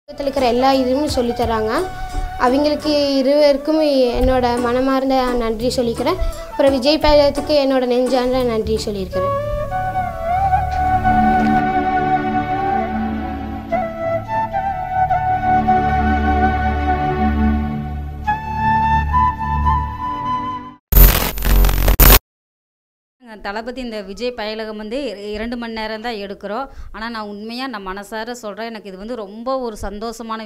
உலகத்தில் இருக்கிற எல்லா இதுவும் சொல்லித்தராங்க. அவங்களுக்கு இருவருக்கும் என்னோட மனமார்ந்த நன்றி சொல்லிக்கிறேன். அப்புறம் விஜய் பயணத்துக்கு என்னோட நெஞ்சார்ந்த நன்றி சொல்லியிருக்கிறேன். தளபதி இந்த விஜய் பயலகம் வந்து 2 மணி நேரம் தான் எடுக்கிறோம். ஆனால் நான் உண்மையாக நான் மனசார சொல்கிறேன், எனக்கு இது வந்து ரொம்ப ஒரு சந்தோஷமான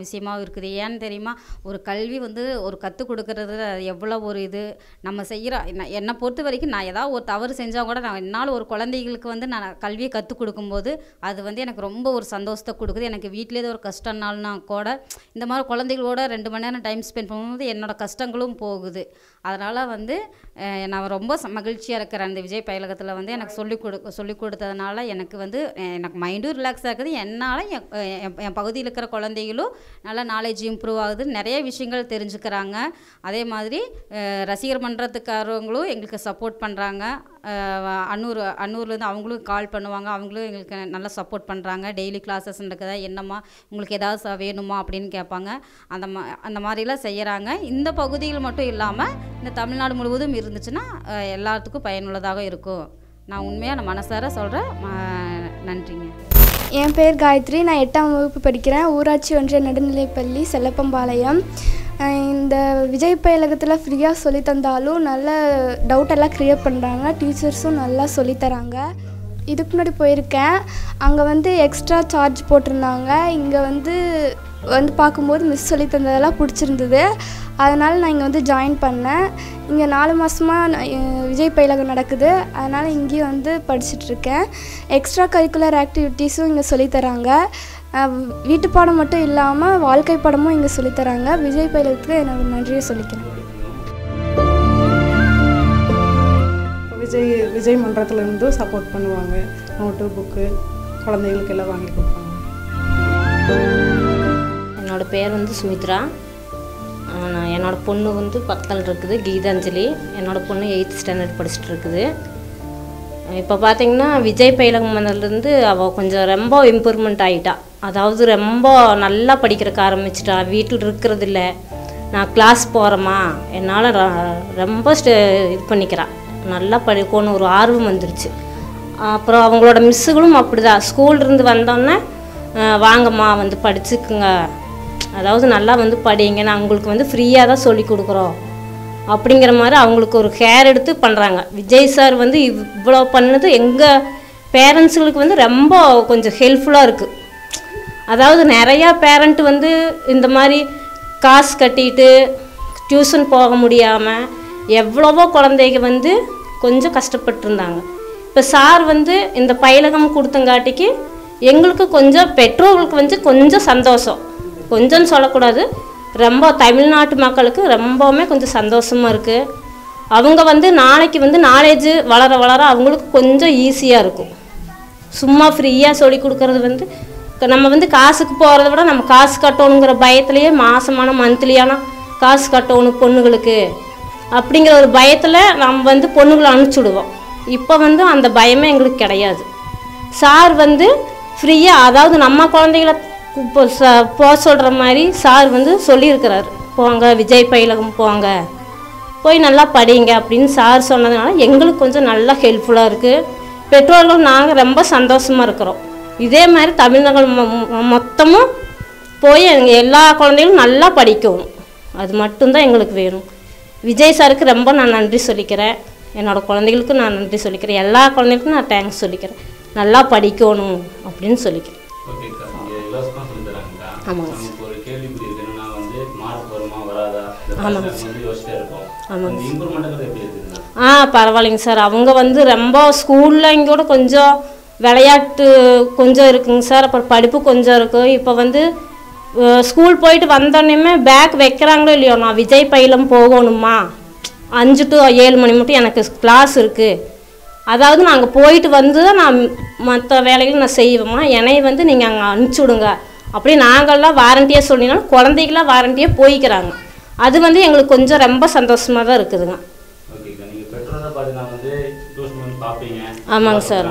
விஷயமாகவும் இருக்குது. ஏன்னு தெரியுமா, ஒரு கல்வி வந்து ஒரு கற்றுக் கொடுக்கறது எவ்வளோ ஒரு இது நம்ம செய்கிற என்னை பொறுத்த வரைக்கும் நான் ஏதாவது ஒரு தவறு செஞ்சால் கூட நான் என்னால் ஒரு குழந்தைகளுக்கு வந்து நான் கல்வியை கற்றுக் கொடுக்கும்போது அது வந்து எனக்கு ரொம்ப ஒரு சந்தோஷத்தை கொடுக்குது. எனக்கு வீட்டிலே ஒரு கஷ்டம்னாலும்னா கூட இந்த மாதிரி குழந்தைகளோட 2 மணி நேரம் டைம் ஸ்பெண்ட் பண்ணும்போது என்னோடய கஷ்டங்களும் போகுது. அதனால் வந்து நான் ரொம்ப மகிழ்ச்சியாக இருக்கிறேன். அந்த விஜய் பயலகத்தில் வந்து எனக்கு சொல்லிக் கொடுத்ததுனால எனக்கு வந்து எனக்கு மைண்டும் ரிலாக்ஸாக இருக்குது. என்னால் என் பகுதியில் இருக்கிற குழந்தைகளும் நல்லா நாலேஜ் இம்ப்ரூவ் ஆகுது, நிறைய விஷயங்கள் தெரிஞ்சுக்கிறாங்க. அதே மாதிரி ரசிகர் மன்றத்துக்காரவங்களும் எங்களுக்கு சப்போர்ட் பண்ணுறாங்க. அன்னூர்லேருந்து அவங்களும் கால் பண்ணுவாங்க, அவங்களும் எங்களுக்கு நல்லா சப்போர்ட் பண்ணுறாங்க. டெய்லி கிளாஸஸ் இருக்குதா, என்னம்மா உங்களுக்கு ஏதாவது வேணுமா அப்படின்னு கேட்பாங்க. அந்த மாதிரிலாம் செய்கிறாங்க. இந்த பகுதியில் மட்டும் இல்லாமல் இந்த தமிழ்நாடு முழுவதும் இருந்துச்சுன்னா எல்லாத்துக்கும் பயனுள்ளதாக இருக்கும். நான் உண்மையாக நான் மனசார சொல்கிறேன். நன்றிங்க. என் பேர் காயத்ரி. நான் 8ஆம் வகுப்பு படிக்கிறேன். ஊராட்சி ஒன்றிய நடுநிலைப்பள்ளி செல்லப்பம்பாளையம். இந்த விஜய் பயலகத்தில் ஃப்ரீயாக சொல்லி தந்தாலும் நல்ல டவுட்டெல்லாம் க்ளியர் பண்ணுறாங்க. டீச்சர்ஸும் நல்லா சொல்லித்தராங்க. இதுக்கு முன்னாடி போயிருக்கேன், அங்கே வந்து எக்ஸ்ட்ரா சார்ஜ் போட்டிருந்தாங்க. இங்கே வந்து பார்க்கும்போது மிஸ் சொல்லி தந்ததெல்லாம் பிடிச்சிருந்தது. அதனால் நான் இங்கே வந்து ஜாயின் பண்ணேன். இங்கே 4 மாதமாக விஜய் பயலகம் நடக்குது. அதனால் இங்கேயும் வந்து படிச்சுட்ருக்கேன். எக்ஸ்ட்ரா கரிக்குலர் ஆக்டிவிட்டீஸும் இங்கே சொல்லித்தராங்க. வீட்டு பாடம் மட்டும் இல்லாமல் வாழ்க்கை பாடமும் இங்கே சொல்லித்தராங்க. விஜய் பயலகத்துக்கு என்னோட நன்றியை சொல்லிக்கிறேன். விஜய் மன்றத்துலேருந்து சப்போர்ட் பண்ணுவாங்க. நோட்டு புக்கு குழந்தைகளுக்கு எல்லாம் வாங்கி கொடுப்பாங்க. என்னோடய பேர் வந்து சுமித்ரா. என்னோடய பொண்ணு வந்து 10ல் இருக்குது, கீதாஞ்சலி. என்னோடய பொண்ணு 8th ஸ்டாண்டர்ட் படிச்சுட்டு இருக்குது. இப்போ பார்த்திங்கன்னா விஜய் பயலகம் வந்ததுலேருந்து அவள் கொஞ்சம் ரொம்ப இம்ப்ரூவ்மெண்ட் ஆகிட்டா. அதாவது ரொம்ப நல்லா படிக்கிறதுக்கு ஆரம்பிச்சிட்டா. வீட்டில் இருக்கிறதில்ல, நான் கிளாஸ் போகிறேம்மா, என்னால் ரொம்ப இது பண்ணிக்கிறாள். நல்லா படிக்கணும் ஒரு ஆர்வம் வந்துருச்சு. அப்புறம் அவங்களோட மிஸ்ஸுகளும் அப்படி தான். ஸ்கூல்லேருந்து வந்தோன்னே வாங்கம்மா வந்து படிச்சுக்குங்க, அதாவது நல்லா வந்து படிங்க, நான் உங்களுக்கு வந்து ஃப்ரீயாக தான் சொல்லி கொடுக்குறோம் அப்படிங்கிற மாதிரி அவங்களுக்கு ஒரு கேர் எடுத்து பண்ணுறாங்க. விஜய் சார் வந்து இவ்வளோ பண்ணது எங்கள் பேரண்ட்ஸுகளுக்கு வந்து ரொம்ப கொஞ்சம் ஹெல்ப்ஃபுல்லாக இருக்குது. அதாவது நிறையா பேரண்ட் வந்து இந்த மாதிரி காசு கட்டிட்டு டியூஷன் போக முடியாமல் எவ்வளவோ குழந்தைங்க வந்து கொஞ்சம் கஷ்டப்பட்டுருந்தாங்க. இப்போ சார் வந்து இந்த பயலகம் கொடுத்தங்காட்டிக்கு எங்களுக்கு கொஞ்சம் பெற்றோர்களுக்கு வந்து கொஞ்சம் சந்தோஷம். கொஞ்சம்னு சொல்லக்கூடாது, ரொம்ப தமிழ்நாட்டு மக்களுக்கு ரொம்பவுமே கொஞ்சம் சந்தோஷமாக இருக்குது. அவங்க வந்து நாளைக்கு வந்து நாலேஜு வளர வளர அவங்களுக்கு கொஞ்சம் ஈஸியாக இருக்கும். சும்மா ஃப்ரீயாக சொல்லி கொடுக்குறது வந்து நம்ம வந்து காசுக்கு போகிறத விட நம்ம காசு கட்டணுங்கிற பயத்துலேயே மாதமான மந்த்லியான காசு கட்டணும் பொண்ணுங்களுக்கு அப்படிங்கிற ஒரு பயத்தில் நம்ம வந்து பொண்ணுங்களை அனுப்பிச்சுடுவோம். இப்போ வந்து அந்த பயமே எங்களுக்கு கிடையாது. சார் வந்து ஃப்ரீயாக, அதாவது நம்ம குழந்தைகளை போக சொல்கிற மாதிரி சார் வந்து சொல்லியிருக்கிறாரு, போங்க விஜய் பயலகம் போங்க, போய் நல்லா படிங்க அப்படின்னு சார் சொன்னதுனால எங்களுக்கு கொஞ்சம் நல்லா ஹெல்ப்ஃபுல்லாக இருக்குது. பெற்றோர்கள் நாங்கள் ரொம்ப சந்தோஷமாக இருக்கிறோம். இதே மாதிரி தமிழ்நாடு மொத்தமும் போய் எல்லா குழந்தைகளும் நல்லா படிக்கணும், அது மட்டும்தான் எங்களுக்கு வேணும். விஜய் சாருக்கு ரொம்ப நான் நன்றி சொல்லிக்கிறேன். என்னோடய குழந்தைகளுக்கும் நான் நன்றி சொல்லிக்கிறேன். எல்லா குழந்தைகளுக்கும் நான் தேங்க்ஸ் சொல்லிக்கிறேன். நல்லா படிக்கணும் அப்படின்னு சொல்லிக்கிறேன். ஆமாங்க பரவாயில்லைங்க சார். அவங்க வந்து ரொம்ப ஸ்கூலில் இங்கோட கொஞ்சம் விளையாட்டு கொஞ்சம் இருக்குங்க சார், அப்புறம் படிப்பு கொஞ்சம் இருக்குது. இப்போ வந்து ஸ்கூல் போயிட்டு வந்தோடனே பேக் வைக்கிறாங்களோ இல்லையோ, நான் விஜய் பயலம் போகணுமா 5 to 7 மணி மட்டும் எனக்கு கிளாஸ் இருக்குது, அதாவது நாங்கள் போயிட்டு வந்து தான் நான் மற்ற வேலைகள் நான் செய்வேம்மா, என்னை வந்து நீங்கள் அங்கே அனுப்பிச்சி விடுங்க அப்படி நாங்கள்லாம் வாரண்டியாக சொன்னீங்கன்னா குழந்தைகளாம் வாரண்டியாக போய்க்கிறாங்க. அது வந்து எங்களுக்கு கொஞ்சம் ரொம்ப சந்தோஷமாக தான் இருக்குதுங்க. ஆமாங்க சார்.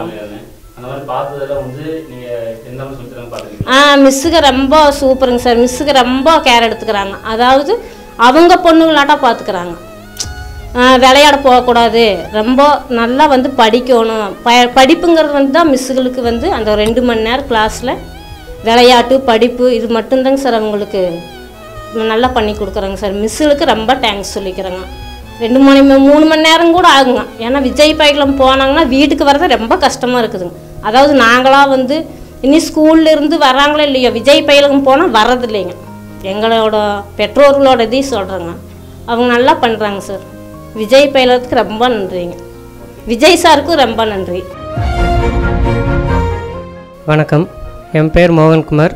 அந்த மாதிரி பார்த்ததெல்லாம் வந்து நீங்கள் எந்த மாதிரி சொல்லித்தராங்க பார்த்துருக்கீங்க? மிஸ்ஸுக்கு ரொம்ப சூப்பருங்க சார். மிஸ்ஸுக்கு ரொம்ப கேர் எடுத்துக்கிறாங்க. அதாவது அவங்க பொண்ணுங்களாட்டம் பார்த்துக்கிறாங்க. விளையாட போகக்கூடாது, ரொம்ப நல்லா வந்து படிக்கணும். படிப்புங்கிறது வந்து தான் மிஸ்ஸுகளுக்கு வந்து அந்த 2 மணி நேரம் கிளாஸில் விளையாட்டு படிப்பு இது மட்டும்தாங்க சார் அவங்களுக்கு நல்லா பண்ணி கொடுக்குறாங்க சார். மிஸ்ஸுகளுக்கு ரொம்ப தேங்க்ஸ் சொல்லிக்கிறேங்க. 3 மணி நேரம் கூட ஆகுங்க. ஏன்னா விஜய் பையலம் போனாங்கன்னா வீட்டுக்கு வர்றது ரொம்ப கஷ்டமாக இருக்குதுங்க. அதாவது நாங்களாக வந்து இனி ஸ்கூல்லேருந்து வராங்களோ இல்லையோ விஜய் பையலம் போனால் வர்றது இல்லைங்க. எங்களோட பெற்றோர்களோட இதையும் சொல்கிறேங்க. அவங்க நல்லா பண்ணுறாங்க சார். விஜய் பையலத்துக்கு ரொம்ப நன்றிங்க. விஜய் சாருக்கும் ரொம்ப நன்றி. வணக்கம், என் பேர் மோகன்குமார்.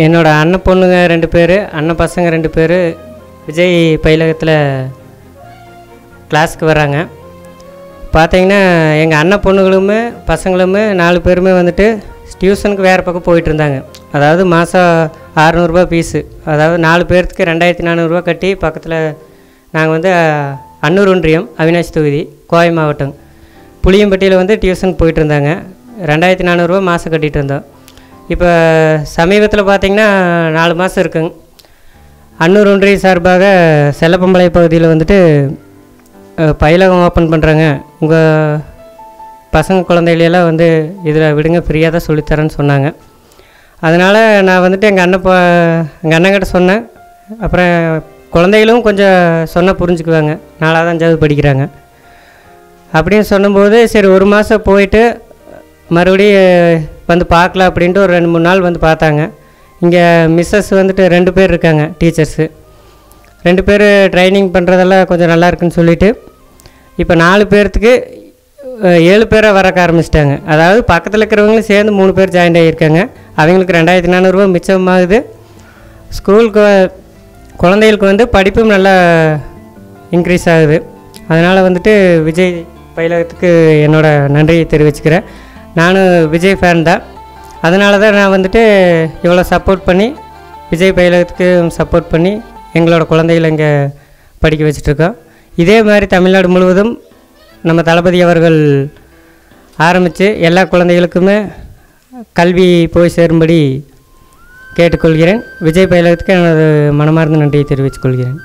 என்னோடய அண்ணன் பொண்ணுங்க 2 பேர், அண்ணன் பசங்க 2 பேர் விஜய் பயிலகத்தில் கிளாஸுக்கு வராங்க. பார்த்தீங்கன்னா எங்கள் அண்ணன் பொண்ணுகளுமே பசங்களுமே 4 பேருமே வந்துட்டு டியூஷனுக்கு வேறு பக்கம் போயிட்டு இருந்தாங்க. அதாவது மாதம் 600 ரூபா ஃபீஸு, அதாவது 4 பேர்த்துக்கு 2400 கட்டி பக்கத்தில் நாங்கள் வந்து அன்னூர் ஒன்றியம் அவினாசி தொகுதி கோவை மாவட்டம் புளியம்பட்டியில் வந்து டியூஷன் போயிட்டு இருந்தாங்க. 2400 மாதம் கட்டிகிட்டு இருந்தோம். இப்போ சமீபத்தில் பார்த்திங்கன்னா 4 மாதம் இருக்குங்க. அன்னூர் ஒன்றிய சார்பாக செல்லப்பம்பளை பகுதியில் வந்துட்டு பயிலகம் ஓப்பன் பண்ணுறாங்க, உங்கள் பசங்க குழந்தைகளெல்லாம் வந்து இதில் விடுங்க, ஃப்ரீயாக தான் சொல்லித்தரேன்னு சொன்னாங்க. அதனால் நான் வந்துட்டு எங்கள் அண்ணன்கிட்ட சொன்னேன். அப்புறம் குழந்தைகளும் கொஞ்சம் சொன்னால் புரிஞ்சுக்குவாங்க, 4ஆவது 5ஆவது படிக்கிறாங்க அப்படின்னு சொன்னும்போது சரி 1 மாதம் போயிட்டு மறுபடியும் வந்து பார்க்கலாம் அப்படின்ட்டு ஒரு 2-3 நாள் வந்து பார்த்தாங்க. இங்கே மிஸ்ஸஸ் வந்துட்டு 2 பேர் இருக்காங்க, டீச்சர்ஸு 2 பேர் ட்ரைனிங் பண்ணுறதெல்லாம் கொஞ்சம் நல்லா இருக்குன்னு சொல்லிவிட்டு இப்போ 4 பேர்த்துக்கு 7 பேராக வரக்க ஆரம்பிச்சிட்டாங்க. அதாவது பக்கத்தில் இருக்கிறவங்களும் சேர்ந்து 3 பேர் ஜாயின் ஆகியிருக்காங்க. அவங்களுக்கு 2400 மிச்சமாகுது. ஸ்கூலுக்கு குழந்தைகளுக்கு வந்து படிப்பும் நல்லா இன்க்ரீஸ் ஆகுது. அதனால் வந்துட்டு விஜய் பயிலகத்துக்கு என்னோடய நன்றியை தெரிவிச்சுக்கிறேன். நானும் விஜய் ஃபேன் தான். அதனால தான் நான் வந்துட்டு இவ்வளோ சப்போர்ட் பண்ணி விஜய் பயிலகத்துக்கு சப்போர்ட் பண்ணி எங்களோட குழந்தைகளை இங்கே படிக்க வச்சிட்ருக்கோம். இதே மாதிரி தமிழ்நாடு முழுவதும் நம்ம தளபதி அவர்கள் ஆரம்பித்து எல்லா குழந்தைகளுக்குமே கல்வி போய் சேரும்படி கேட்டுக்கொள்கிறேன். விஜய் பயிலகத்துக்கு எனது மனமார்ந்த நன்றியை தெரிவித்துக் கொள்கிறேன்.